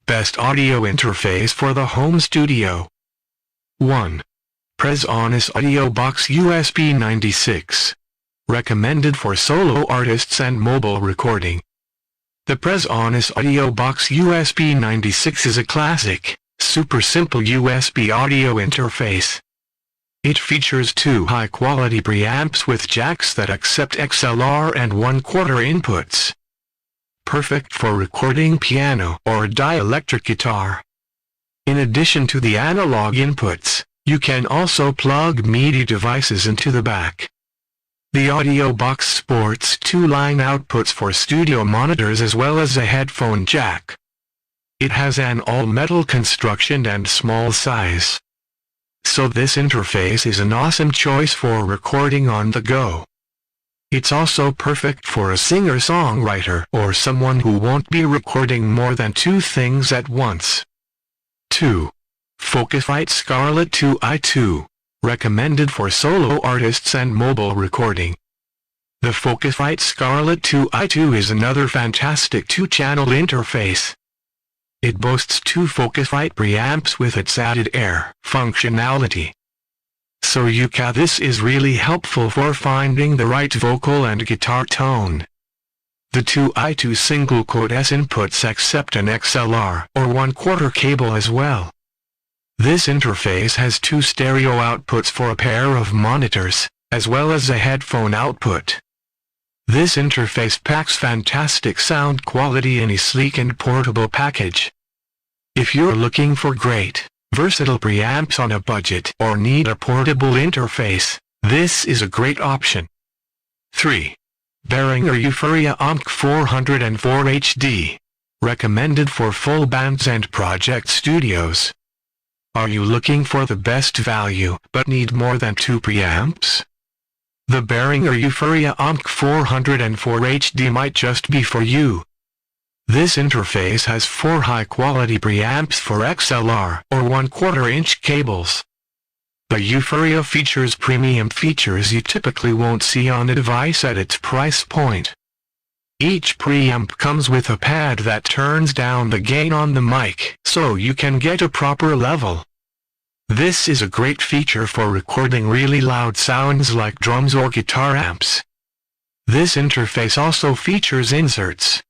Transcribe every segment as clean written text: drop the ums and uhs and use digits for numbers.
Best audio interface for the home studio. 1. Prez Audio Box USB 96. Recommended for solo artists and mobile recording. The Prez Audio Box USB 96 is a classic, super simple USB audio interface. It features two high-quality preamps with jacks that accept XLR and 1/4 inputs. Perfect for recording piano or dielectric guitar. In addition to the analog inputs, you can also plug MIDI devices into the back. The audio box sports two line outputs for studio monitors as well as a headphone jack. It has an all-metal construction and small size. So this interface is an awesome choice for recording on the go. It's also perfect for a singer-songwriter or someone who won't be recording more than two things at once. 2. Focusrite Scarlett 2i2. Recommended for solo artists and mobile recording. The Focusrite Scarlett 2i2 is another fantastic two-channel interface. It boasts two Focusrite preamps with its added air functionality. So this is really helpful for finding the right vocal and guitar tone. The 2i2 single-S inputs accept an XLR or 1/4 cable as well. This interface has two stereo outputs for a pair of monitors, as well as a headphone output. This interface packs fantastic sound quality in a sleek and portable package. If you're looking for great, versatile preamps on a budget or need a portable interface, this is a great option. 3. Behringer Euphoria ONC 404 HD. Recommended for full bands and project studios. Are you looking for the best value but need more than two preamps? The Behringer Euphoria ONC 404 HD might just be for you. This interface has four high-quality preamps for XLR or 1/4 inch cables. The Euphoria features premium features you typically won't see on a device at its price point. Each preamp comes with a pad that turns down the gain on the mic so you can get a proper level. This is a great feature for recording really loud sounds like drums or guitar amps. This interface also features inserts.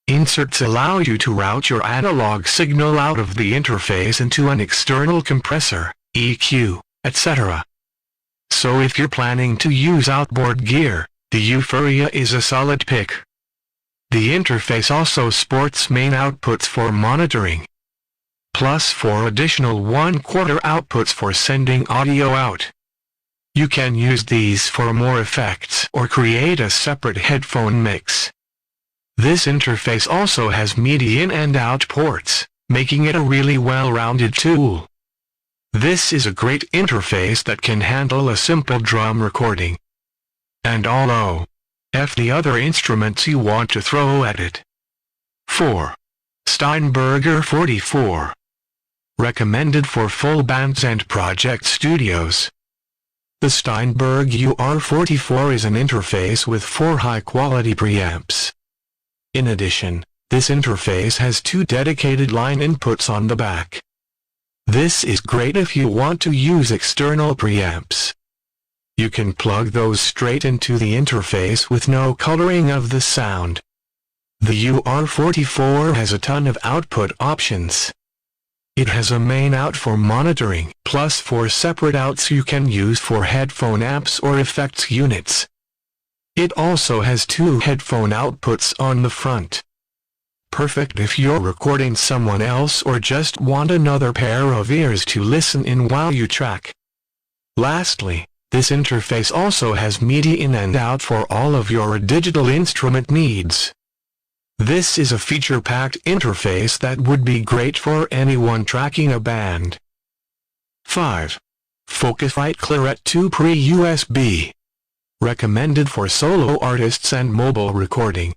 Inserts allow you to route your analog signal out of the interface into an external compressor, EQ, etc. So if you're planning to use outboard gear, the Euphoria is a solid pick. The interface also sports main outputs for monitoring, plus 4 additional 1/4 outputs for sending audio out. You can use these for more effects or create a separate headphone mix. This interface also has MIDI in and out ports, making it a really well-rounded tool. This is a great interface that can handle a simple drum recording. And all the other instruments you want to throw at it. 4. Steinberger Ur44. Recommended for full bands and project studios. The Steinberger Ur44 is an interface with 4 high-quality preamps. In addition, this interface has 2 dedicated line inputs on the back. This is great if you want to use external preamps. You can plug those straight into the interface with no coloring of the sound. The Ur44 has a ton of output options. It has a main out for monitoring, plus 4 separate outs you can use for headphone amps or effects units. It also has 2 headphone outputs on the front. Perfect if you're recording someone else or just want another pair of ears to listen in while you track. Lastly, this interface also has MIDI in and out for all of your digital instrument needs. This is a feature-packed interface that would be great for anyone tracking a band. 5. Focusrite Claret 2 Pre-USB. Recommended for solo artists and mobile recording.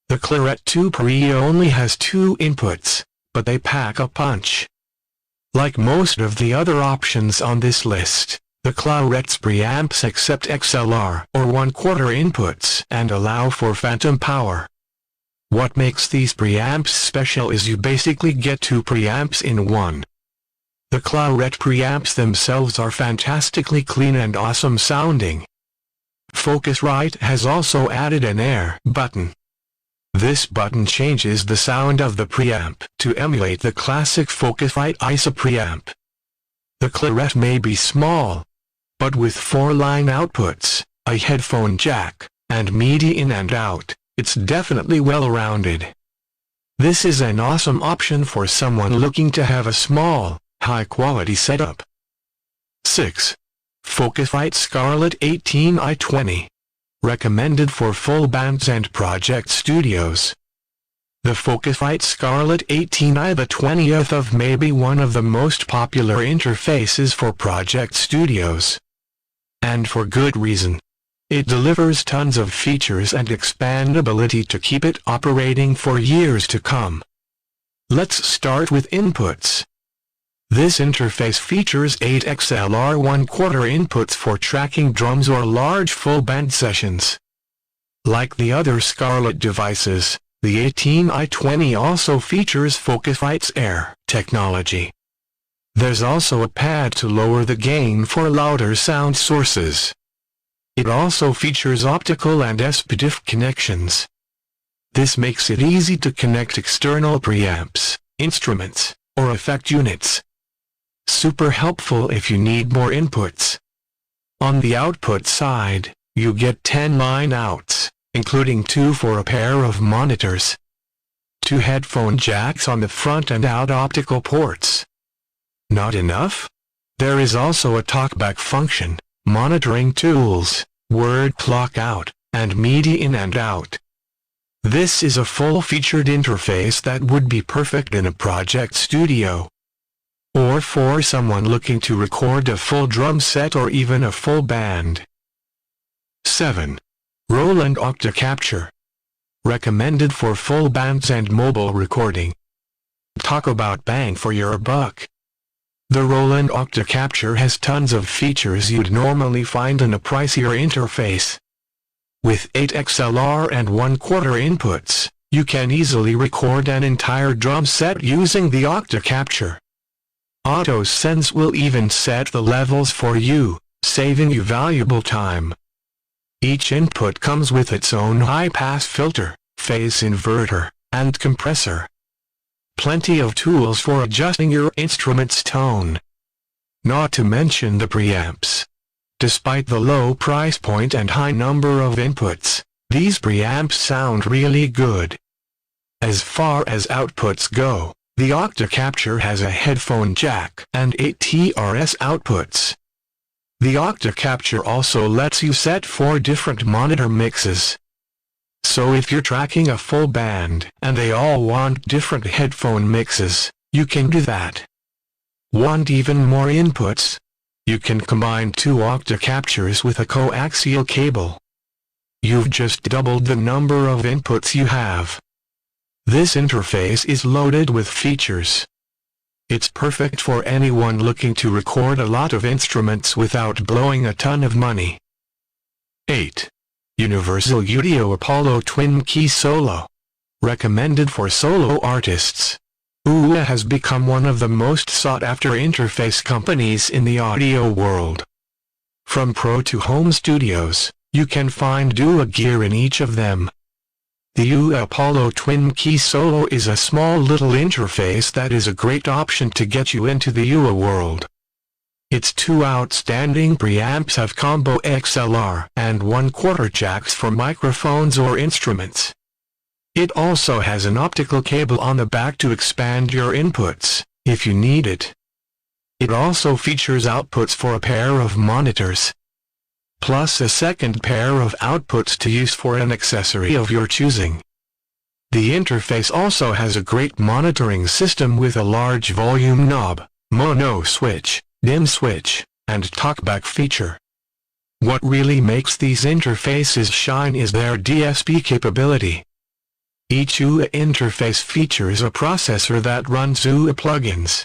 The Claret 2 Pre only has 2 inputs, but they pack a punch. Like most of the other options on this list, the Claret's preamps accept XLR or 1/4 inputs and allow for phantom power. What makes these preamps special is you basically get two preamps in one. The Claret preamps themselves are fantastically clean and awesome sounding. Focusrite has also added an air button. This button changes the sound of the preamp to emulate the classic Focusrite ISA preamp. The Claret may be small, but with 4-line outputs, a headphone jack, and MIDI in and out, it's definitely well-rounded. This is an awesome option for someone looking to have a small, high-quality setup. 6. Focusrite Scarlett 18i20. Recommended for full bands and project studios. The Focusrite Scarlett 18i the 20th of May be one of the most popular interfaces for project studios. And for good reason. It delivers tons of features and expandability to keep it operating for years to come. Let's start with inputs. This interface features 8 XLR 1/4 inputs for tracking drums or large full band sessions. Like the other Scarlett devices, the 18i20 also features Focusrite's Air technology. There's also a pad to lower the gain for louder sound sources. It also features optical and SPDIF connections. This makes it easy to connect external preamps, instruments, or effect units. Super helpful if you need more inputs. On the output side, you get 10 line outs, including 2 for a pair of monitors. 2 headphone jacks on the front and out optical ports. Not enough? There is also a talkback function, monitoring tools, word clock out, and MIDI in and out. This is a full-featured interface that would be perfect in a project studio, or for someone looking to record a full drum set or even a full band. 7. Roland Octa Capture. Recommended for full bands and mobile recording. Talk about bang for your buck. The Roland Octa Capture has tons of features you'd normally find in a pricier interface. With 8 XLR and 1/4 inputs, you can easily record an entire drum set using the Octa Capture. AutoSense will even set the levels for you, saving you valuable time. Each input comes with its own high-pass filter, phase inverter, and compressor. Plenty of tools for adjusting your instrument's tone. Not to mention the preamps. Despite the low price point and high number of inputs, these preamps sound really good. As far as outputs go, the Octa Capture has a headphone jack and 8 TRS outputs. The Octa Capture also lets you set 4 different monitor mixes. So if you're tracking a full band and they all want different headphone mixes, you can do that. Want even more inputs? You can combine 2 Octa Captures with a coaxial cable. You've just doubled the number of inputs you have. This interface is loaded with features. It's perfect for anyone looking to record a lot of instruments without blowing a ton of money. 8. Universal Udeo Apollo Twin Key Solo. Recommended for solo artists. Udeo has become one of the most sought-after interface companies in the audio world. From pro to home studios, you can find Udeo gear in each of them. The Udeo Apollo Twin Key Solo is a small little interface that is a great option to get you into the Udeo world. Its 2 outstanding preamps have combo XLR and 1/4 jacks for microphones or instruments. It also has an optical cable on the back to expand your inputs, if you need it. It also features outputs for a pair of monitors, plus a second pair of outputs to use for an accessory of your choosing. The interface also has a great monitoring system with a large volume knob, mono switch, dim switch, and talkback feature. What really makes these interfaces shine is their DSP capability. Each Udeo interface features a processor that runs Udeo plugins.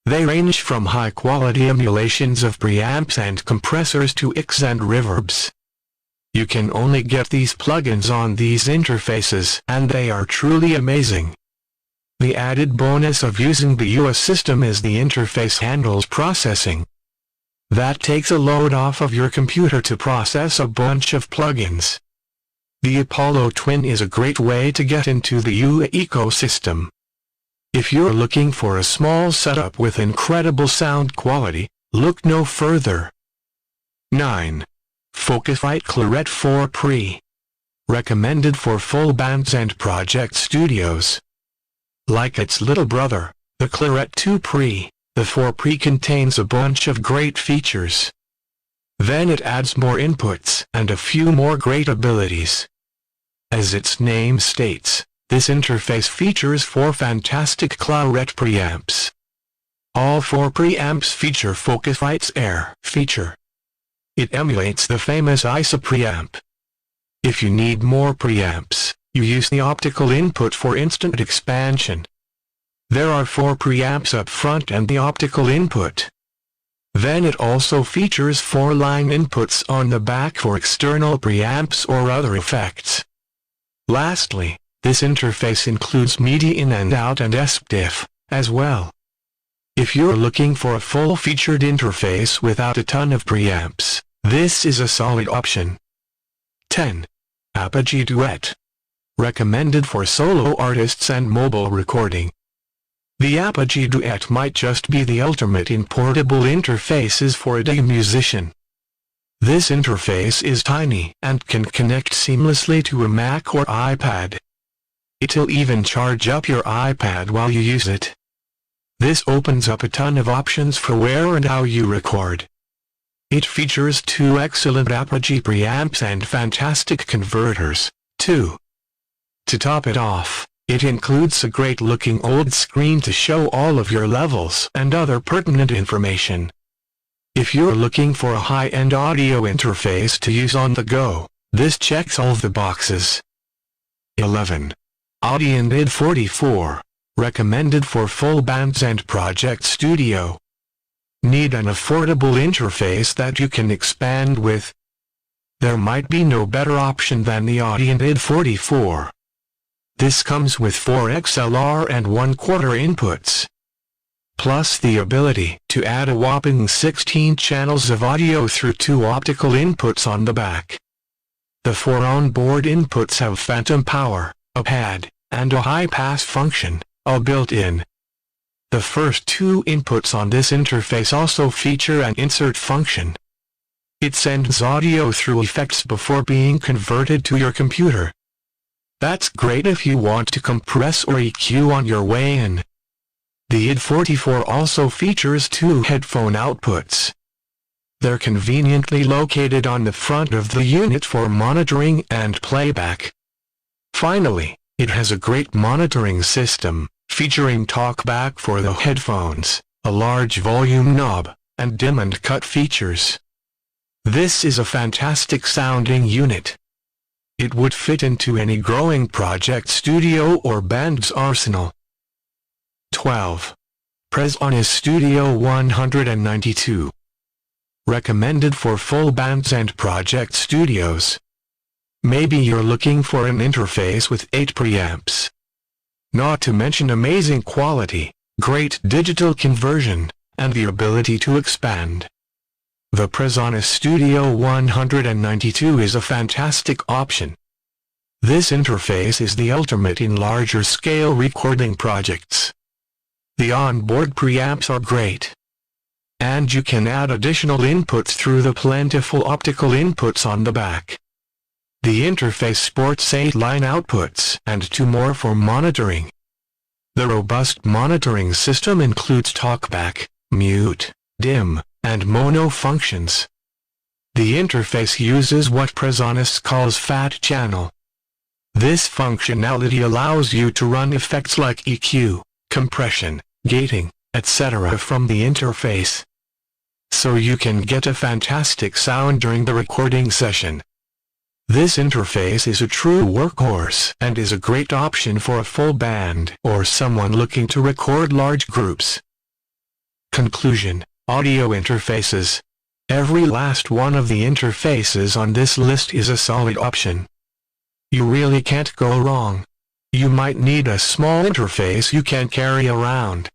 They range from high-quality emulations of preamps and compressors to X and reverbs. You can only get these plugins on these interfaces, and they are truly amazing. The added bonus of using the US system is the interface handles processing. That takes a load off of your computer to process a bunch of plugins. The Apollo Twin is a great way to get into the UE ecosystem. If you're looking for a small setup with incredible sound quality, look no further. 9. Focusrite Claret 4 Pre. Recommended for full bands and project studios. Like its little brother, the Claret 2 Pre, the 4 Pre contains a bunch of great features. Then it adds more inputs and a few more great abilities. As its name states, this interface features 4 fantastic Claret preamps. All 4 preamps feature Focusrite's Air feature. It emulates the famous ISA preamp. If you need more preamps, you use the optical input for instant expansion. There are 4 preamps up front and the optical input. Then it also features 4 line inputs on the back for external preamps or other effects. Lastly, this interface includes MIDI in and out and SPDIF, as well. If you're looking for a full-featured interface without a ton of preamps, this is a solid option. 10. Apogee Duet. Recommended for solo artists and mobile recording. The Apogee Duet might just be the ultimate in portable interfaces for a day musician. This interface is tiny and can connect seamlessly to a Mac or iPad. It'll even charge up your iPad while you use it. This opens up a ton of options for where and how you record. It features 2 excellent Apogee preamps and fantastic converters, too. To top it off, it includes a great-looking old screen to show all of your levels and other pertinent information. If you're looking for a high-end audio interface to use on the go, this checks all the boxes. 11. Audient ID44. Recommended for full bands and project studio. Need an affordable interface that you can expand with? There might be no better option than the Audient ID44. This comes with 4 XLR and 1/4 inputs, plus the ability to add a whopping 16 channels of audio through 2 optical inputs on the back. The 4 onboard inputs have phantom power, a pad, and a high-pass function, all built in. The first 2 inputs on this interface also feature an insert function. It sends audio through effects before being converted to your computer. That's great if you want to compress or EQ on your way in. The ID44 also features 2 headphone outputs. They're conveniently located on the front of the unit for monitoring and playback. Finally, it has a great monitoring system, featuring talkback for the headphones, a large volume knob, and dim and cut features. This is a fantastic sounding unit. It would fit into any growing project studio or band's arsenal. 12. Prez Studio 192. Recommended for full bands and project studios. Maybe you're looking for an interface with 8 preamps. Not to mention amazing quality, great digital conversion, and the ability to expand. The Prez Studio 192 is a fantastic option. This interface is the ultimate in larger scale recording projects. The onboard preamps are great, and you can add additional inputs through the plentiful optical inputs on the back. The interface sports 8 line outputs and 2 more for monitoring. The robust monitoring system includes talkback, mute, dim, and mono functions. The interface uses what Prez calls Fat Channel. This functionality allows you to run effects like EQ, compression, gating, etc. from the interface, so you can get a fantastic sound during the recording session. This interface is a true workhorse and is a great option for a full band or someone looking to record large groups. Conclusion: audio interfaces. Every last one of the interfaces on this list is a solid option. You really can't go wrong. You might need a small interface you can carry around.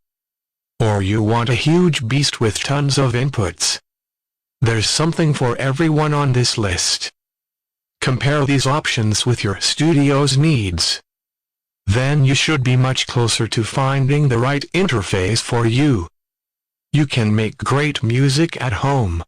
Or you want a huge beast with tons of inputs. There's something for everyone on this list. Compare these options with your studio's needs. Then you should be much closer to finding the right interface for you. You can make great music at home.